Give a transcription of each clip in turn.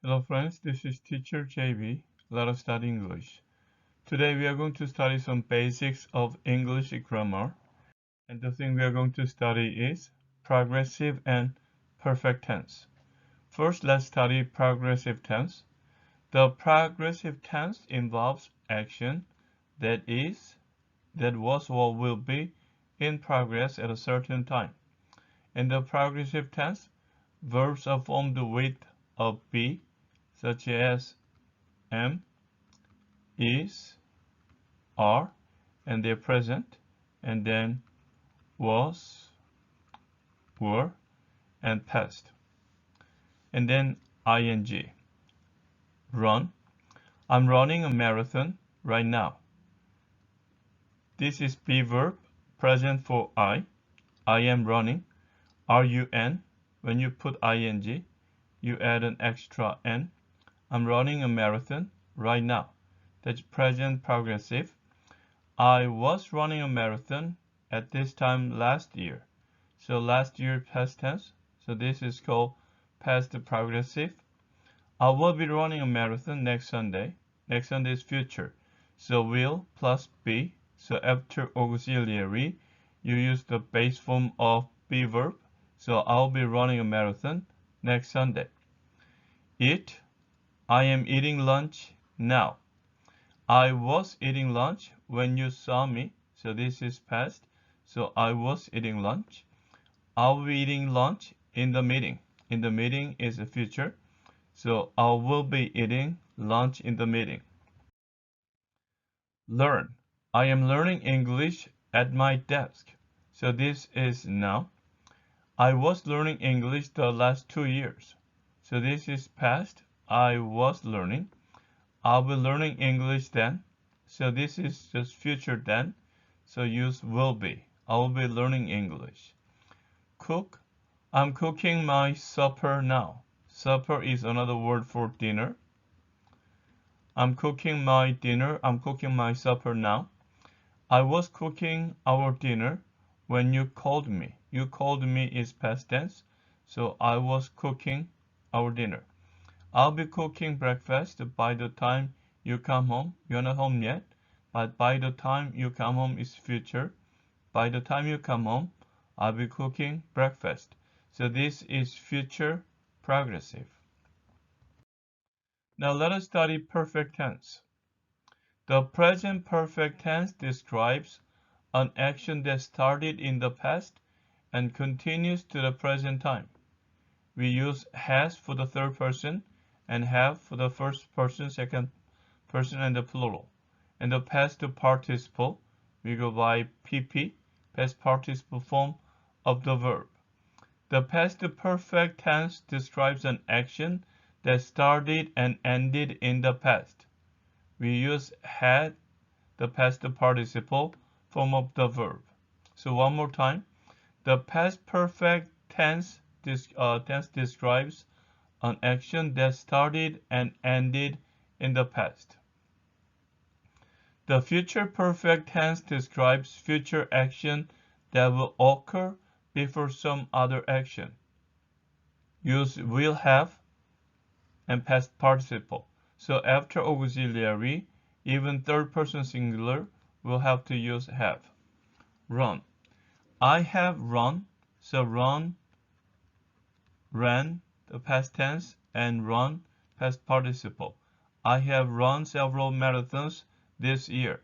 Hello friends, this is teacher JB. Let us study English. Today we are going to study some basics of English grammar. And the thing we are going to study is progressive and perfect tense. First, let's study progressive tense. The progressive tense involves action that is, that was or will be in progress at a certain time. In the progressive tense, verbs are formed with a be, such as am, is, are, and their present, and then was, were, and past. And then ing. Run. I'm running a marathon right now. This is be verb, present for I. I am running. RUN. When you put ing, you add an extra n. I'm running a marathon right now. That's present progressive. I was running a marathon at this time last year. So last year past tense. So this is called past progressive. I will be running a marathon next Sunday. Next Sunday is future. So will plus be. So after auxiliary, you use the base form of be verb. So I'll be running a marathon next Sunday. Eat. I am eating lunch now. I was eating lunch when you saw me. So this is past. So I was eating lunch. I'll be eating lunch in the meeting. In the meeting is a future. So I will be eating lunch in the meeting. Learn. I am learning English at my desk. So this is now. I was learning English the last 2 years. So this is past. I was learning. I'll be learning English then. So this is just future then. So use will be. I will be learning English. Cook. I'm cooking my supper now. Supper is another word for dinner. I'm cooking my dinner. I'm cooking my supper now. I was cooking our dinner when you called me. You called me is past tense. So I was cooking our dinner. I'll be cooking breakfast by the time you come home. You're not home yet, but by the time you come home is future. By the time you come home, I'll be cooking breakfast. So this is future progressive. Now let us study perfect tense. The present perfect tense describes an action that started in the past and continues to the present time. We use has for the third person and have for the first person, second person, and the plural. And the past participle, we go by PP, past participle form of the verb. The past perfect tense describes an action that started and ended in the past. We use had, the past participle form of the verb. So one more time, the past perfect tense describes an action that started and ended in the past. The future perfect tense describes future action that will occur before some other action. Use will have and past participle. So after auxiliary, even third person singular will have to use have. Run. I have run. So run, ran, the past tense, and run, past participle. I have run several marathons this year.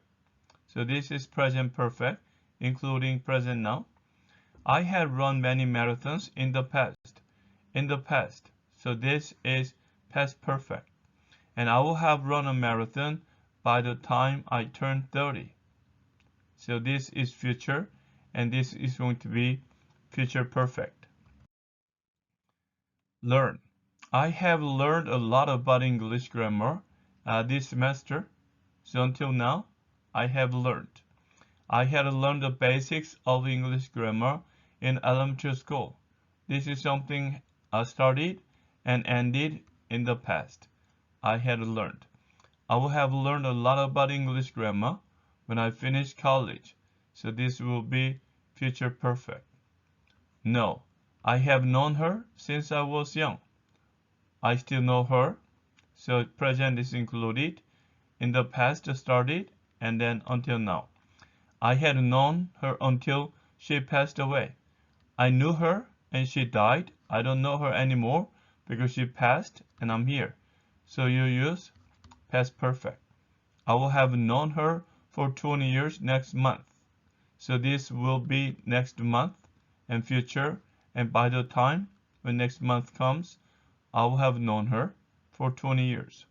So this is present perfect, including present now. I have run many marathons in the past. In the past. So this is past perfect. And I will have run a marathon by the time I turn 30. So this is future, and this is going to be future perfect. Learn. I have learned a lot about English grammar this semester. So until now, I have learned. I had learned the basics of English grammar in elementary school. This is something I started and ended in the past. I had learned. I will have learned a lot about English grammar when I finish college. So this will be future perfect. No, I have known her since I was young. I still know her. So present is included. In the past started and then until now. I had known her until she passed away. I knew her and she died. I don't know her anymore because she passed and I'm here. So you use past perfect. I will have known her for 20 years next month. So this will be next month and future. And by the time when next month comes, I will have known her for 20 years.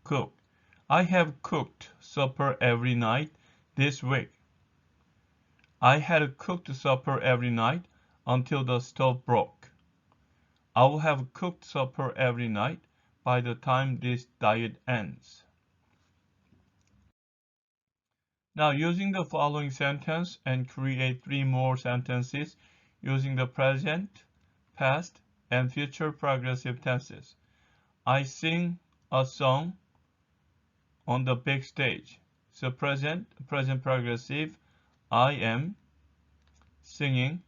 Cook. I have cooked supper every night this week. I had cooked supper every night until the stove broke. I will have cooked supper every night by the time this diet ends. Now using the following sentence and create 3 more sentences using the present, past, and future progressive tenses. I sing a song on the big stage. So present progressive, I am singing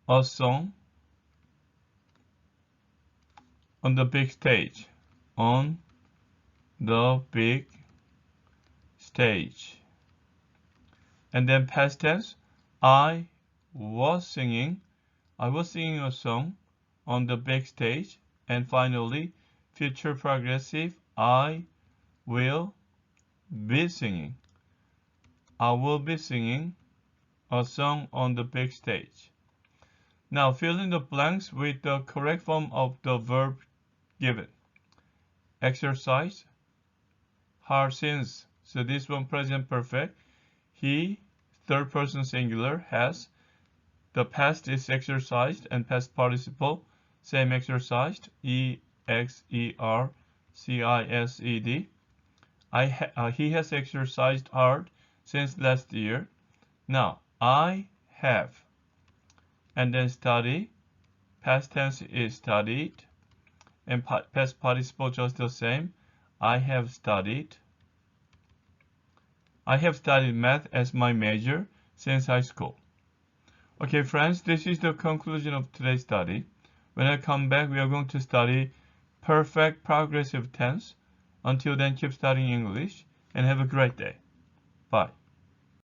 a song on the big stage. On the big stage. And then past tense, I was singing a song on the big stage. And finally, future progressive, I will be singing. I will be singing a song on the big stage. Now fill in the blanks with the correct form of the verb given. Exercise, har since. So this one present perfect. He, third person singular, has. The past is exercised and past participle, same exercised, exercised. He has exercised hard since last year. Now, I have. And then study. Past tense is studied. And past participle just the same. I have studied. I have studied math as my major since high school. Okay, friends, this is the conclusion of today's study. When I come back, we are going to study perfect progressive tense. Until then, keep studying English and have a great day. Bye.